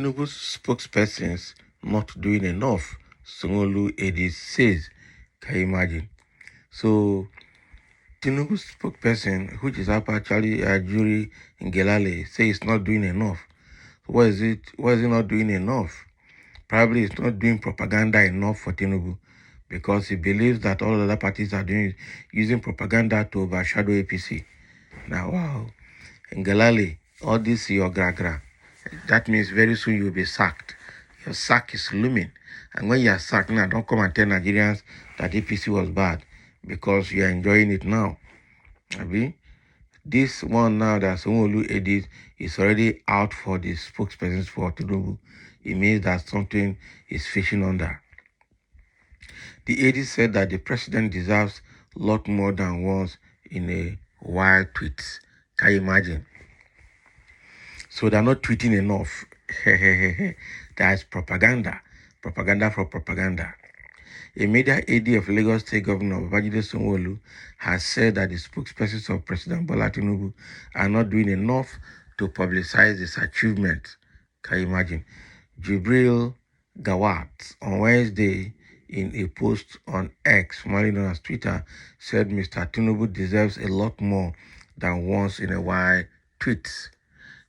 Tinubu's spokespersons not doing enough, Sanwo-Olu says. Can you imagine? So, Tinubu's spokesperson, which is actually a jury in Ngalale, says it's not doing enough. What is it? Why is it not doing enough? Probably it's not doing propaganda enough for Tinubu because he believes that all other parties are using propaganda to overshadow APC. Now, wow, in Ngalale, all this your gra. That means very soon you'll be sacked. Your sack is looming. And when you are sacked, now don't come and tell Nigerians that APC was bad because you are enjoying it now. Abi? This one now that Sanwo-Olu did is already out for the spokespersons for Tinubu. It means that something is fishing under. The AD said that the president deserves a lot more than once in a wild tweet. Can you imagine? So they're not tweeting enough. That's propaganda. Propaganda for propaganda. A media AD of Lagos State Governor Babajide Sanwo-Olu has said that the spokespersons of President Bola Tinubu are not doing enough to publicize his achievement. Can you imagine? Jibril Gawat on Wednesday in a post on X, formerly known as Twitter, said Mr. Tinubu deserves a lot more than once in a while tweets.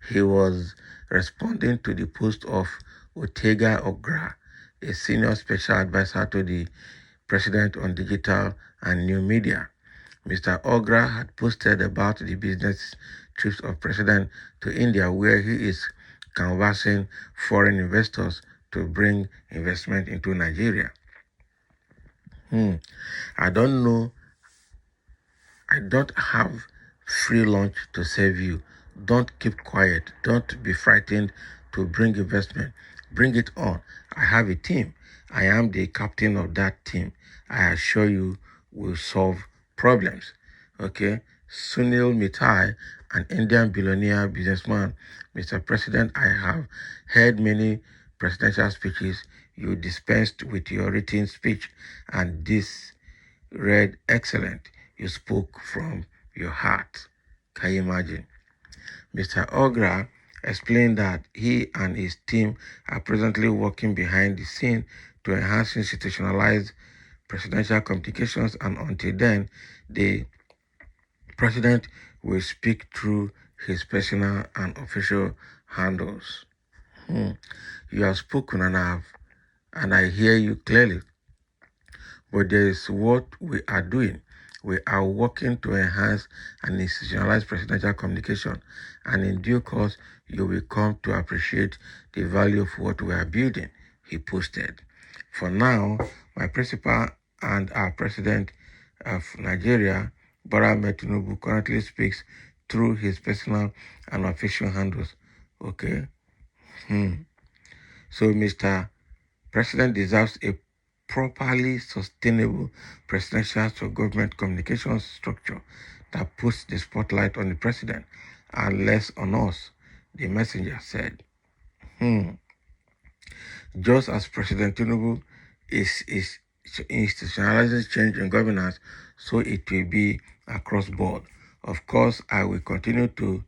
He was responding to the post of Otega Ogra, a senior special advisor to the president on digital and new media. Mr. Ogra had posted about the business trips of president to India, where he is canvassing foreign investors to bring investment into Nigeria. I don't know. I don't have free lunch to serve you. Don't keep quiet. Don't be frightened to bring investment. Bring it on. I have a team. I am the captain of that team. I assure you we'll solve problems. Okay? Sunil Mithai, an Indian billionaire businessman. Mr. President, I have heard many presidential speeches. You dispensed with your written speech, and this read excellent. You spoke from your heart. Can you imagine? Mr. Ogra explained that he and his team are presently working behind the scene to enhance institutionalized presidential communications, and until then, the president will speak through his personal and official handles. You have spoken and I hear you clearly. But there is what we are doing. We are working to enhance and institutionalize presidential communication, and in due course, you will come to appreciate the value of what we are building, he posted. For now, my principal and our president of Nigeria, Bola Ahmed Tinubu, currently speaks through his personal and official handles. Okay? So, Mr. President deserves a properly sustainable presidential to government communications structure that puts the spotlight on the president and less on us, the messenger said. Just as President Tinubu is institutionalizing change in governance, so it will be across board. Of course, I will continue to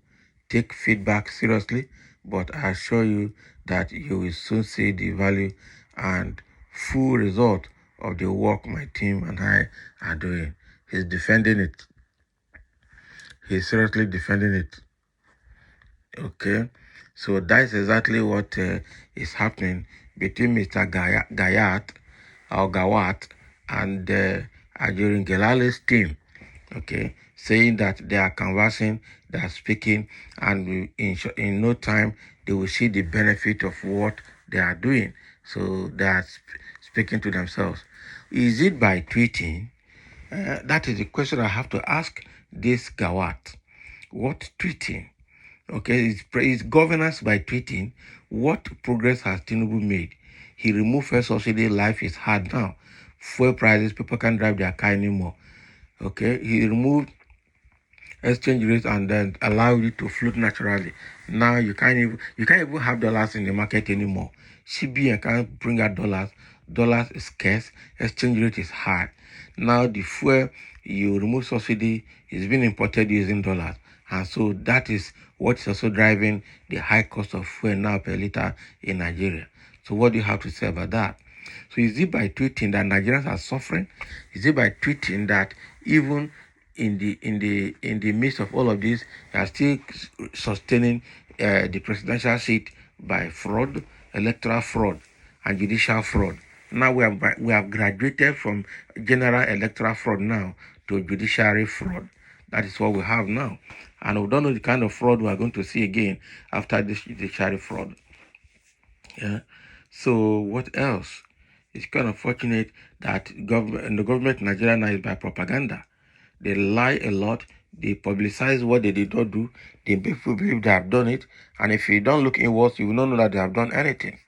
take feedback seriously, but I assure you that you will soon see the value and full result of the work my team and I are doing. He's defending it. He's seriously defending it. Okay, so that's exactly what is happening between Mr. Gawat and Ajurin Ngalale's team. Okay, saying that they are conversing, they are speaking, and in no time they will see the benefit of what they are doing. So they are speaking to themselves. Is it by tweeting? That is the question I have to ask this Gawat. What tweeting? Okay, is governance by tweeting. What progress has Tinubu made? He removed first subsidy. Life is hard now. Fuel prices, people can't drive their car anymore. Okay, he removed exchange rates and then allowed it to float naturally. Now you can't even have dollars in the market anymore. CBN can't bring out dollars. Dollars is scarce. Exchange rate is high. Now the fuel you remove subsidy is being imported using dollars, and so that is what is also driving the high cost of fuel now per liter in Nigeria. So what do you have to say about that? So is it by tweeting that Nigerians are suffering? Is it by tweeting that even in the midst of all of this, they are still sustaining the presidential seat by fraud, electoral fraud, and judicial fraud? Now we have graduated from general electoral fraud now to judiciary fraud. That is what we have now, and we don't know the kind of fraud we are going to see again after this judiciary fraud. Yeah. So what else? It's kind of fortunate that the government in Nigeria now is by propaganda. They lie a lot. They publicize what they did not do. They make people believe they have done it. And if you don't look inwards, you will not know that they have done anything.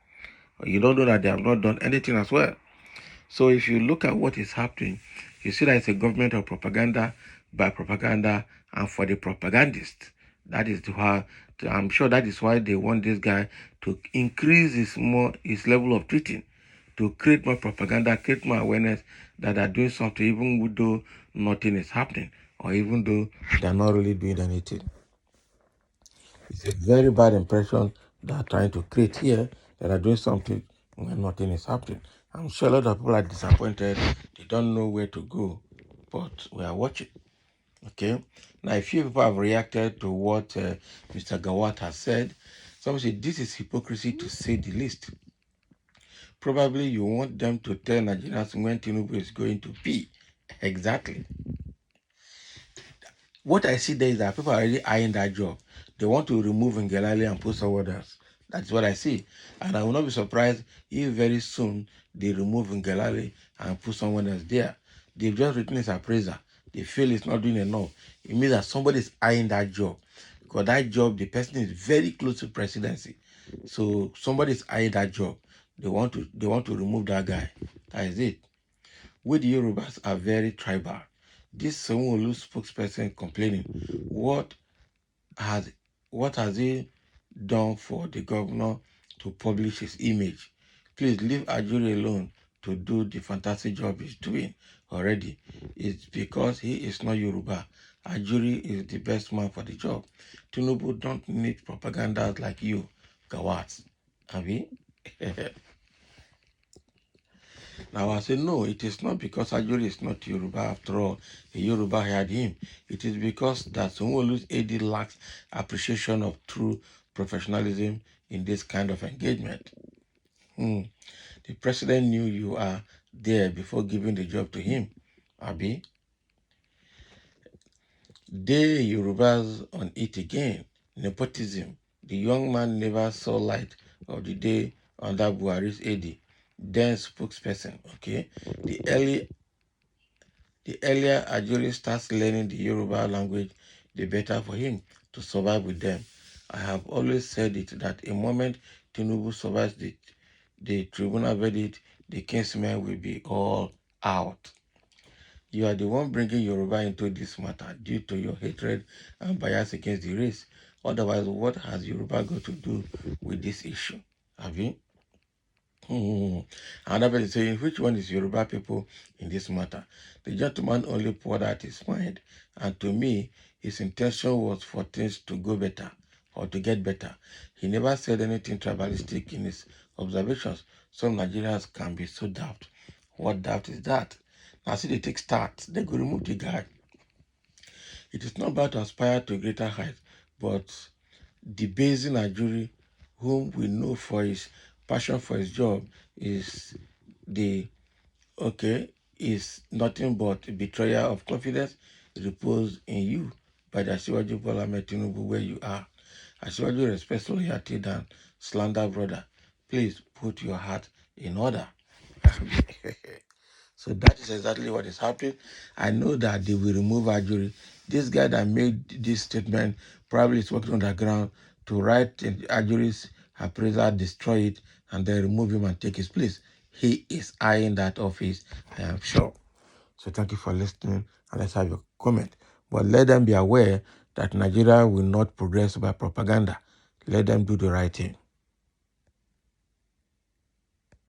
Or you don't know that they have not done anything as well. So if you look at what is happening, you see that it's a government of propaganda, by propaganda, and for the propagandists. That is why I'm sure that is why they want this guy to increase his level of tweeting, to create more propaganda, create more awareness that they're doing something, even though nothing is happening, or even though they're not really doing anything. It's a very bad impression they're trying to create here, that are doing something when nothing is happening. I'm sure a lot of people are disappointed. They don't know where to go, but we are watching. Okay. Now, a few people have reacted to what Mr. Gawat has said. Some say this is hypocrisy to say the least. Probably you want them to tell Nigerians when Tinubu is going to pee. Exactly. What I see there is that people are already eyeing that job. They want to remove Ngalale and put someone else. That's what I see. And I will not be surprised if very soon they remove Ngalale and put someone else there. They've just written his appraiser. They feel it's not doing enough. It means that somebody is eyeing that job. Because that job, the person is very close to presidency. So somebody is eyeing that job. They want to remove that guy. That is it. We the Yorubas are very tribal. This Sanwo-Olu spokesperson complaining, has what has he done for the governor to publish his image? Please leave Ajuri alone to do the fantastic job he's doing already. It's because he is not Yoruba. Ajuri is the best man for the job. Tinubu don't need propaganda like you, Gawat. Abi? Now I say, no, it is not because Ajuri is not Yoruba after all. A Yoruba hired him. It is because that Sanwo-Olu's AD lacks appreciation of true professionalism in this kind of engagement. The president knew you are there before giving the job to him, Abi. They Yorubas on it again. Nepotism. The young man never saw light of the day under Buhari's AD, then spokesperson. Okay. The earlier Ajuri starts learning the Yoruba language, the better for him to survive with them. I have always said it that a moment Tinubu survives the tribunal verdict, the kinsmen will be all out. You are the one bringing Yoruba into this matter due to your hatred and bias against the race. Otherwise, what has Yoruba got to do with this issue? Have you? Another person saying, which one is Yoruba people in this matter? The gentleman only poured out his mind, and to me, his intention was for things to go better or to get better. He never said anything tribalistic in his observations. Some Nigerians can be so daft. What doubt is that? Now, see, they take start. They go remove the guy. It is not bad to aspire to greater heights, but debasing a jury whom we know for his passion for his job is the is nothing but betrayal of confidence reposed in you by the Asiwaju Bola Ahmed Tinubu where you are. Asiwaju respects loyalty than slander, brother. Please put your heart in order. So that is exactly what is happening. I know that they will remove Ajuri. This guy that made this statement probably is working on the ground to write Ajuri's appraisal, destroy it, and then remove him and take his place. He is eyeing that office, I am sure. So thank you for listening, and let's have your comment. But let them be aware that Nigeria will not progress by propaganda. Let them do the right thing.